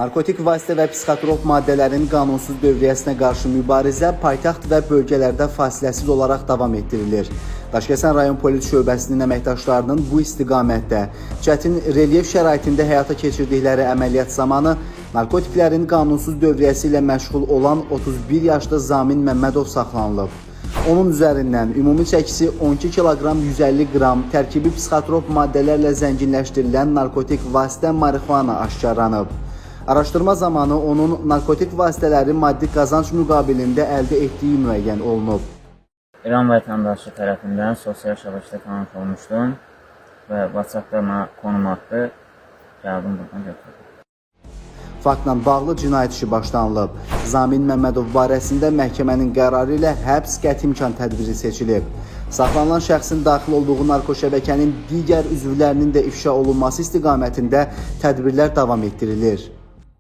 Narkotik vasitə və psixotrop maddələrin qanunsuz dövriyyəsinə qarşı mübarizə paytaxt və bölgələrdə fasiləsiz olaraq davam etdirilir. Daşkəsən rayon polis şöbəsinin əməkdaşlarının bu istiqamətdə çətin relyef şəraitində həyata keçirdikləri əməliyyat zamanı narkotiklərin qanunsuz dövriyyəsi ilə məşğul olan 31 yaşlı Zamin Məmmədov saxlanılıb. Onun üzərindən ümumi çəkisi 12 kiloqram 150 qram tərkibi psixotrop maddələrlə zənginləşdirilən narkotik vasitə marixuana aşkarlanıb. Araşdırma zamanı onun narkotik vasitələri maddi qazanc müqabilində əldə etdiyi müəyyən olunub. İran vətəndaşı tərəfindən sosial şəbəkədə tanış olmuşdum və WhatsApp-da mənə konum atdı, gəldim buradan götürdüm. Faktla bağlı cinayət işi başlanılıb. Zamin Məmmədov barəsində məhkəmənin qərarı ilə həbs qəti imkan tədbiri seçilib. Saxlanılan şəxsin daxil olduğu narkoşəbəkənin digər üzvlərinin də ifşa olunması istiqamətində tədbirlər davam etdirilir.